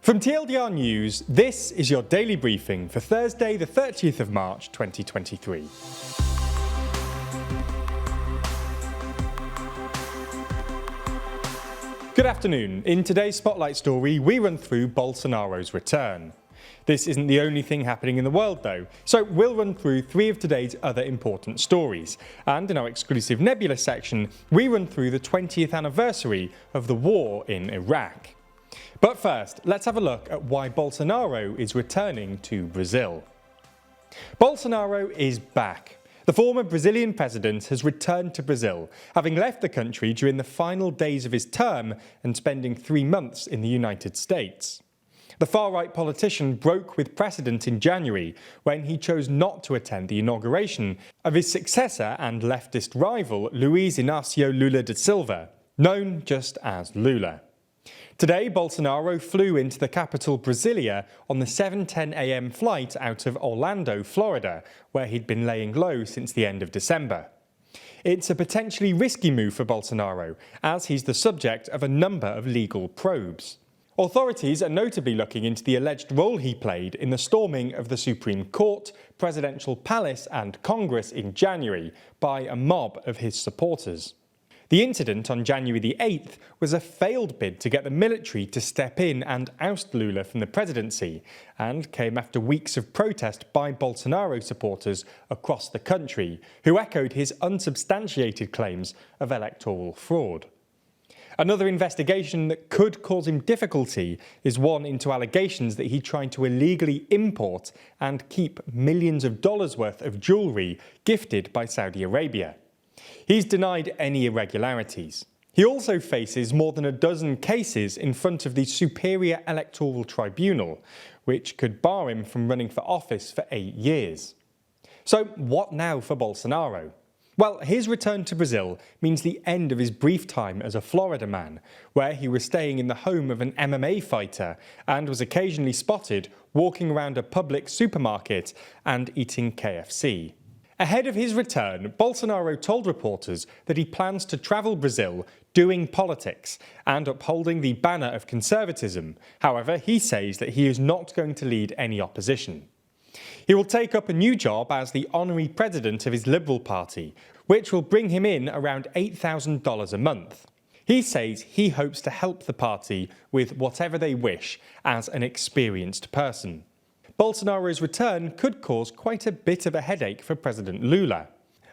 From TLDR News, this is your daily briefing for Thursday the 30th of March 2023. Good afternoon. In today's Spotlight story, we run through Bolsonaro's return. This isn't the only thing happening in the world though, so we'll run through three of today's other important stories. And in our exclusive Nebula section, we run through the 20th anniversary of the war in Iraq. But first, let's have a look at why Bolsonaro is returning to Brazil. Bolsonaro is back. The former Brazilian president has returned to Brazil, having left the country during the final days of his term and spending 3 months in the United States. The far-right politician broke with precedent in January when he chose not to attend the inauguration of his successor and leftist rival Luiz Inácio Lula da Silva, known just as Lula. Today, Bolsonaro flew into the capital Brasilia on the 7:10 a.m. flight out of Orlando, Florida, where he'd been laying low since the end of December. It's a potentially risky move for Bolsonaro, as he's the subject of a number of legal probes. Authorities are notably looking into the alleged role he played in the storming of the Supreme Court, Presidential Palace and Congress in January by a mob of his supporters. The incident on January the 8th was a failed bid to get the military to step in and oust Lula from the presidency, and came after weeks of protest by Bolsonaro supporters across the country, who echoed his unsubstantiated claims of electoral fraud. Another investigation that could cause him difficulty is one into allegations that he tried to illegally import and keep millions of dollars worth of jewellery gifted by Saudi Arabia. He's denied any irregularities. He also faces more than a dozen cases in front of the Superior Electoral Tribunal, which could bar him from running for office for 8 years. So what now for Bolsonaro? Well, his return to Brazil means the end of his brief time as a Florida man, where he was staying in the home of an MMA fighter and was occasionally spotted walking around a public supermarket and eating KFC. Ahead of his return, Bolsonaro told reporters that he plans to travel Brazil doing politics and upholding the banner of conservatism. However, he says that he is not going to lead any opposition. He will take up a new job as the honorary president of his Liberal Party, which will bring him in around $8,000 a month. He says he hopes to help the party with whatever they wish as an experienced person. Bolsonaro's return could cause quite a bit of a headache for President Lula.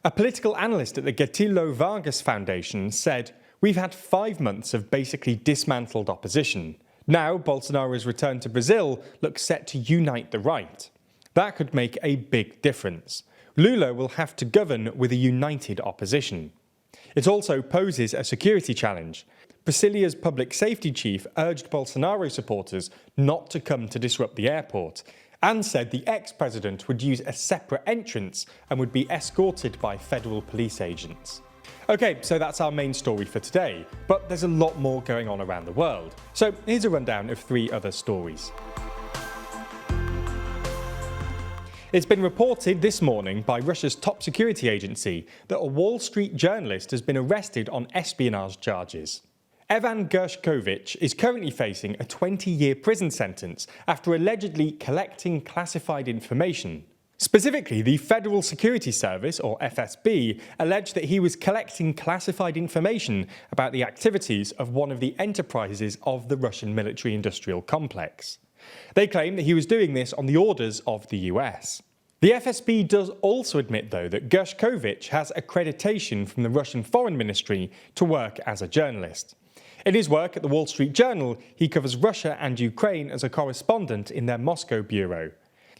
A political analyst at the Getúlio Vargas Foundation said, "We've had 5 months of basically dismantled opposition. Now Bolsonaro's return to Brazil looks set to unite the right. That could make a big difference. Lula will have to govern with a united opposition." It also poses a security challenge. Brasilia's public safety chief urged Bolsonaro supporters not to come to disrupt the airport, and said the ex-president would use a separate entrance and would be escorted by federal police agents. Okay, so that's our main story for today, but there's a lot more going on around the world. So here's a rundown of 3 other stories. It's been reported this morning by Russia's top security agency that a Wall Street journalist has been arrested on espionage charges. Evan Gershkovich is currently facing a 20-year prison sentence after allegedly collecting classified information. Specifically, the Federal Security Service, or FSB, alleged that he was collecting classified information about the activities of one of the enterprises of the Russian military-industrial complex. They claim that he was doing this on the orders of the US. The FSB does also admit, though, that Gershkovich has accreditation from the Russian Foreign Ministry to work as a journalist. In his work at the Wall Street Journal, he covers Russia and Ukraine as a correspondent in their Moscow bureau.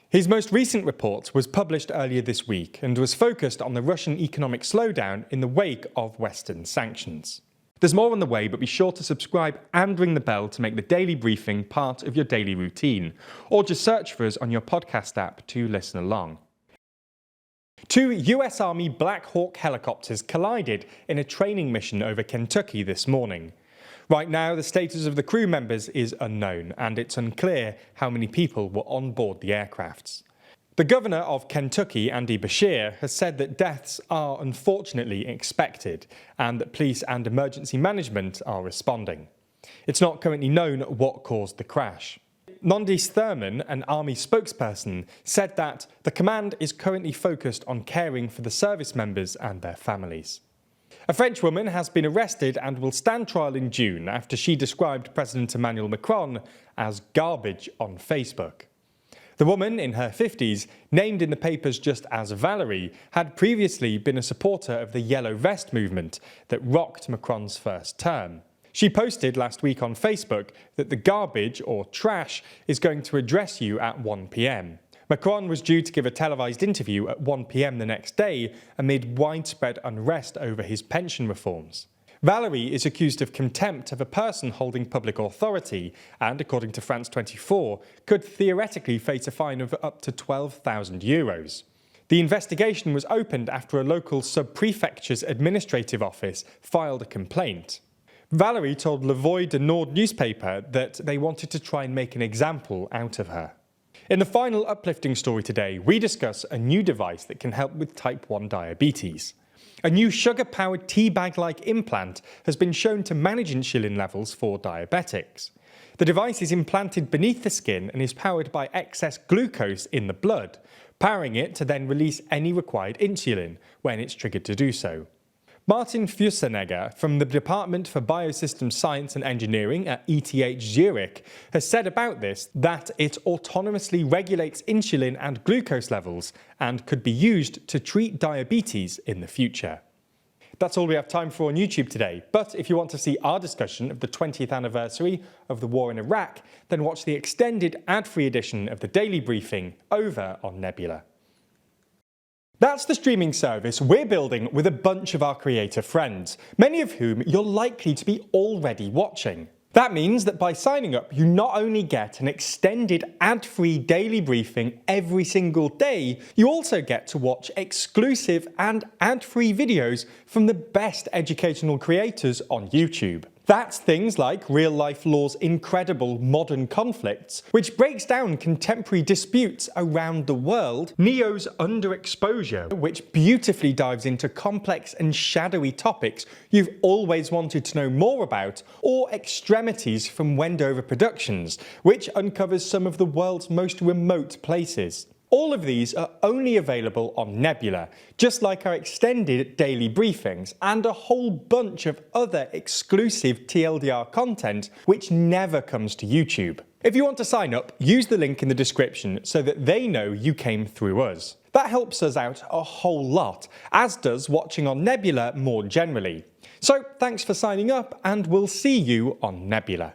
His most recent report was published earlier this week and was focused on the Russian economic slowdown in the wake of Western sanctions. There's more on the way, but be sure to subscribe and ring the bell to make the daily briefing part of your daily routine, or just search for us on your podcast app to listen along. 2 US Army Black Hawk helicopters collided in a training mission over Kentucky this morning. Right now, the status of the crew members is unknown, and it's unclear how many people were on board the aircrafts. The governor of Kentucky, Andy Beshear, has said that deaths are unfortunately expected and that police and emergency management are responding. It's not currently known what caused the crash. Nondis Thurman, an army spokesperson, said that the command is currently focused on caring for the service members and their families. A French woman has been arrested and will stand trial in June after she described President Emmanuel Macron as garbage on Facebook. The woman, in her 50s, named in the papers just as Valerie, had previously been a supporter of the Yellow Vest movement that rocked Macron's first term. She posted last week on Facebook that the garbage, or trash, is going to address you at 1 p.m. Macron was due to give a televised interview at 1 p.m. the next day amid widespread unrest over his pension reforms. Valerie is accused of contempt of a person holding public authority and, according to France 24, could theoretically face a fine of up to €12,000. The investigation was opened after a local sub-prefecture's administrative office filed a complaint. Valerie told Le Voix du Nord newspaper that they wanted to try and make an example out of her. In the final uplifting story today, we discuss a new device that can help with type 1 diabetes. A new sugar-powered teabag-like implant has been shown to manage insulin levels for diabetics. The device is implanted beneath the skin and is powered by excess glucose in the blood, powering it to then release any required insulin when it's triggered to do so. Martin Fürstenegger from the Department for Biosystems Science and Engineering at ETH Zurich has said about this that it autonomously regulates insulin and glucose levels and could be used to treat diabetes in the future. That's all we have time for on YouTube today, but if you want to see our discussion of the 20th anniversary of the war in Iraq, then watch the extended ad-free edition of the Daily Briefing over on Nebula. That's the streaming service we're building with a bunch of our creator friends, many of whom you're likely to be already watching. That means that by signing up, you not only get an extended ad-free daily briefing every single day, you also get to watch exclusive and ad-free videos from the best educational creators on YouTube. That's things like Real Life Law's incredible Modern Conflicts, which breaks down contemporary disputes around the world, Neo's Underexposure, which beautifully dives into complex and shadowy topics you've always wanted to know more about, or Extremities from Wendover Productions, which uncovers some of the world's most remote places. All of these are only available on Nebula, just like our extended daily briefings and a whole bunch of other exclusive TLDR content which never comes to YouTube. If you want to sign up, use the link in the description so that they know you came through us. That helps us out a whole lot, as does watching on Nebula more generally. So thanks for signing up, and we'll see you on Nebula.